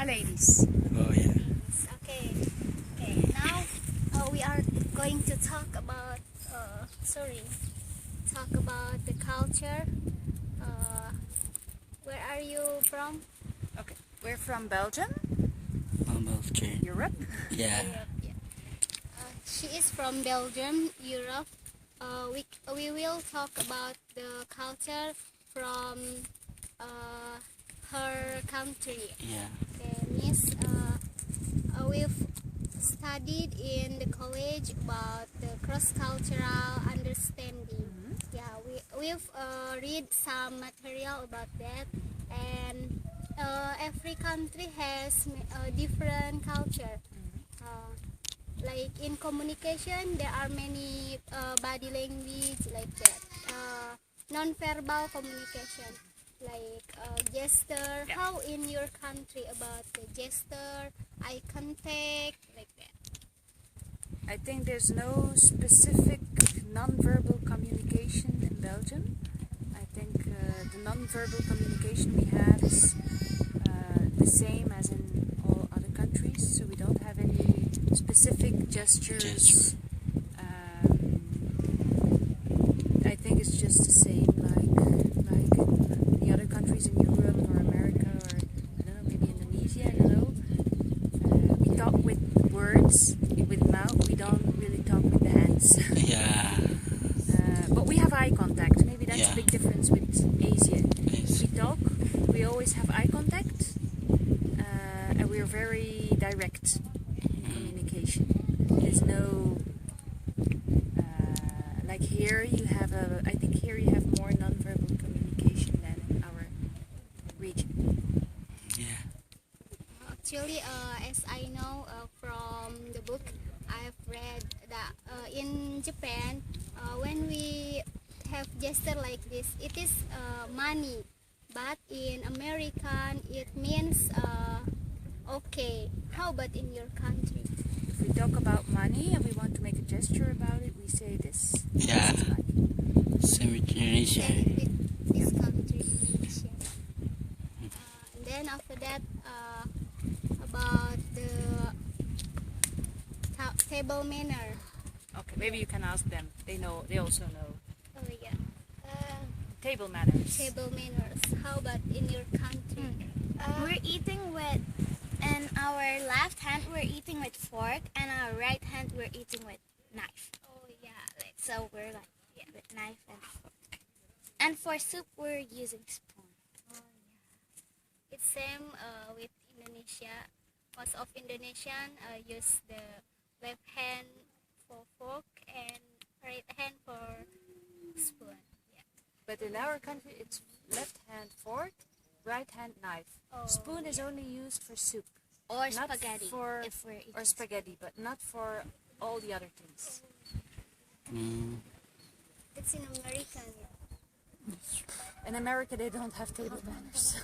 ladies. Oh yeah. Okay. Okay. Now we are going to talk about talk about the culture. Where are you from? Okay, we're from Belgium, Almost true. Europe. Yeah. Europe. Yeah. She is from Belgium, Europe. We will talk about the culture from her country. Yeah. Okay, Miss, we've studied in the college about the cross-cultural understanding. Yeah, we've read some material about that, and every country has a different culture. Like in communication, there are many body language like that. Non-verbal communication, like gesture. Yeah. How in your country about the gesture, eye contact, like that? I think there's no specific non-verbal communication in Belgium. I think the non-verbal communication we have is the same as in all other countries, so we don't have any specific gestures. I think it's just the same like in the other countries in Europe or America or I don't know, maybe Indonesia, I don't know. We talk with words, with mouth, we don't really talk with the hands. Yeah. But we have eye contact, maybe that's Yeah. a big difference with Asia. Yes. We talk, we always have eye contact, and we're very direct in communication. There's no like here you have I think here you have more non-verbal communication than in our region. Yeah. Actually, as I know from the book, I've read that in Japan, when we have gesture like this, it is money. But in American, it means okay. How about in your country? If we talk about money and we want to make a gesture about it, we say this. Yeah. This is money. Same with Indonesia. And with this country, Indonesia. And then after that, about the table manner. Okay, maybe you can ask them. They know. They also know Oh yeah. table manners. Table manners. How about in your country? We're eating with, in our left hand we're eating with fork, and our right hand we're eating with knife. Oh yeah, like So we're like with knife and fork. And for soup we're using spoon. oh yeah. It's same with Indonesia. Most of Indonesian use the left hand for fork and right hand for spoon. Yeah. But in our country, it's left hand fork, right hand knife. Oh, Spoon is only used for soup Or Not spaghetti for- if we're eating. or spaghetti, but not for all the other things. Mm. It's in American. In America, they don't have table manners.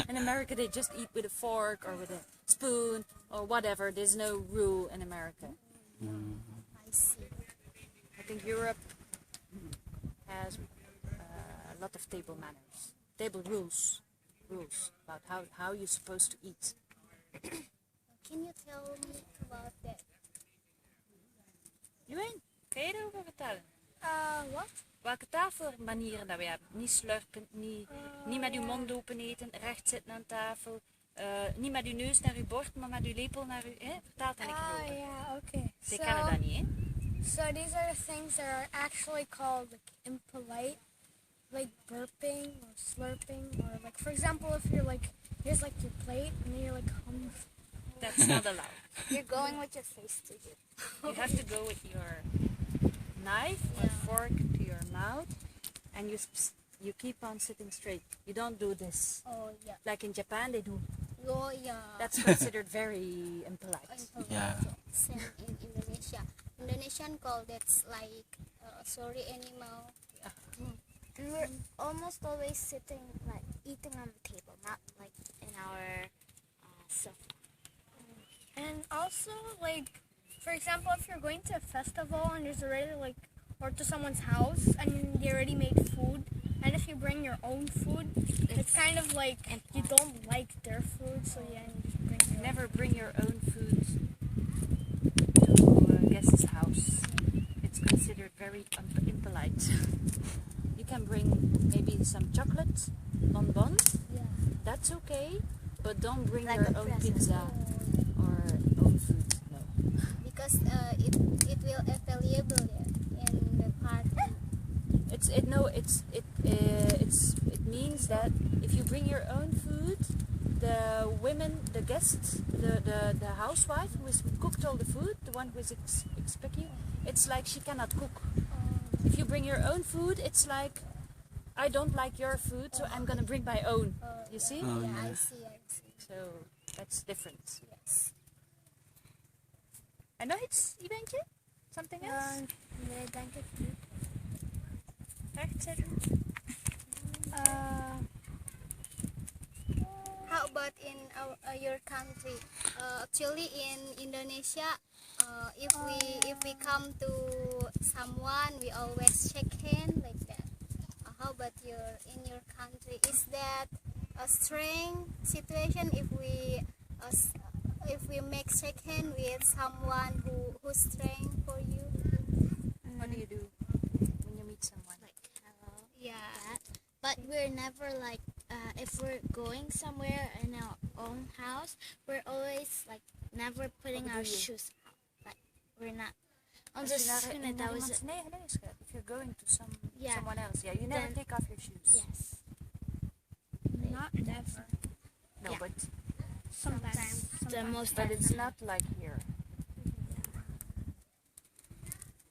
In America, they just eat with a fork or with a spoon or whatever. There's no rule in America. I see. I think Europe has a lot of table manners, table rules about how you're supposed to eat. Can you tell me about that? Juwijn, kan je erover vertellen? What? Welke tafelmanieren dat we hebben? Niet slurpend, niet met uw mond open eten, recht zitten aan tafel. Niet met uw neus naar uw bord, maar met uw lepel naar uw... Vertaal het erover. Yeah, okay. Ze kennen dat niet, hè? So these are the things that are actually called like impolite, like burping or slurping, or like for example, if you're like here's like your plate and then you're like That's not allowed. You're going with your face to it. You have to go with your knife or fork to your mouth, and you keep on sitting straight. You don't do this. Oh yeah. Like in Japan, they do. Oh yeah. That's considered very impolite. Yeah. Same in Indonesia. Indonesian call that's like sorry animal. And we're almost always sitting, like eating on the table, not like in our sofa. And also, like, for example, if you're going to a festival and there's already, like, or to someone's house and they already made food, and if you bring your own food, it's kind of like you don't like their food, so yeah, you just bring your Never bring your own food to a guest's house. It's considered very impolite. You can bring maybe some chocolate, bonbon. Yeah. That's okay, but don't bring Like your a own present. pizza or own food. No. Because it will available in the party. It means that if you bring your own food, the women, the guests, the housewife who has cooked all the food, the one who is expecting, it's like she cannot cook. If you bring your own food, it's like I don't like your food, so I'm gonna bring my own. You see? Oh, Yeah, yeah. I see. So that's different. Yes. En nog iets, Ibentje? Something else? Nee, denk ik niet. Echt zeggen? How about in your country? Actually, in Indonesia, if we come to someone, we always shake hand like that. How about in your country? Is that a strange situation if we make shake hand with someone who's strange for you? What do you do when you meet someone? Like hello. Yeah. But we're never like if we're going somewhere in our own house, we're always like never putting What our do you? shoes out. Like we're not. Als Anders je naar kunnen iemand dat we zijn eigen huis gaat, if you're going to Yeah. someone else, yeah, you never Then- take off your shoes. yes. Not never. No, Yeah. but Sometimes. The most but it's often. not like here.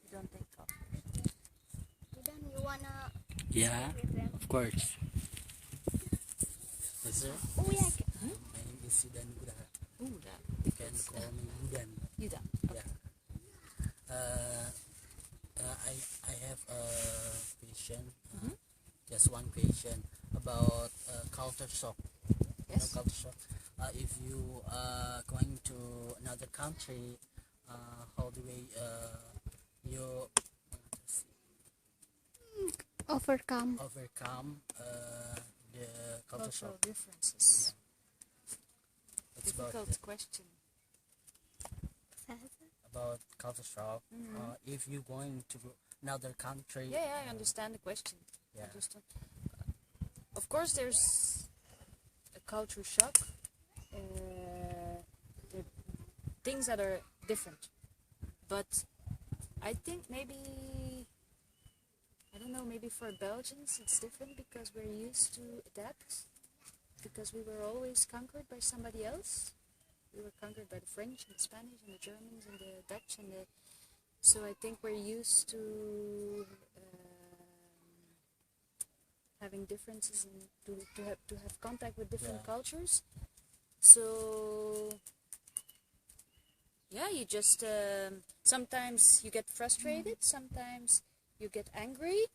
You don't take off your shoes. You wanna Yeah, with them? of course. Yes, sir. Oh yeah. My name is Sudan Buddha. Oeh, that. You can call me Budan. You don't. Yeah. I have a question. Just one question about culture shock. You know, Yes. culture shock. If you are going to another country, how do we you Overcome. overcome the culture Cultural shock? differences. It's about Difficult question. about culture shock. Mhm. If you going to another country, Yeah, I understand the question. Yeah. I just don't- Of course, there's a culture shock. The things that are different, but I think maybe I don't know. Maybe for Belgians it's different because we're used to adapt. Because we were always conquered by somebody else. We were conquered by the French and the Spanish and the Germans and the Dutch and the. So I think we're used to having differences and to have contact with different Yeah. cultures. So yeah, you just sometimes you get frustrated, sometimes you get angry,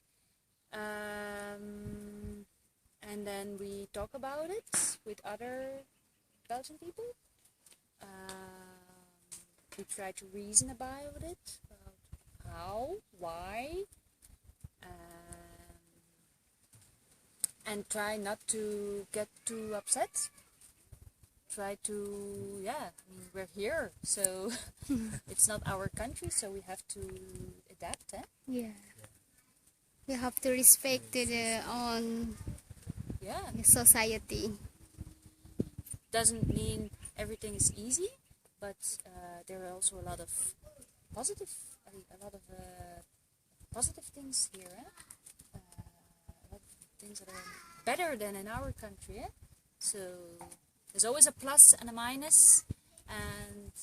and then we talk about it with other Belgian people. We try to reason about it, about how, why, and try not to get too upset. Try to, yeah, I mean, we're here, so it's not our country, so we have to adapt, eh? Yeah. We have to respect the own Yeah, society. doesn't mean everything is easy, but there are also a lot of positive things here, eh? A lot of things that are better than in our country, eh? So there's always a plus and a minus, and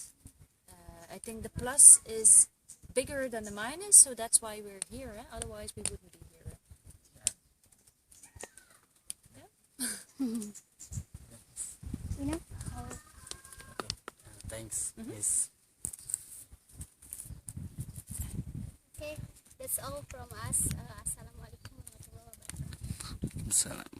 I think the plus is bigger than the minus, so that's why we're here, eh? Otherwise we wouldn't be here. You know? Thanks. Yes. Okay, that's all from us. Assalamualaikum warahmatullahi wabarakatuh. Salam.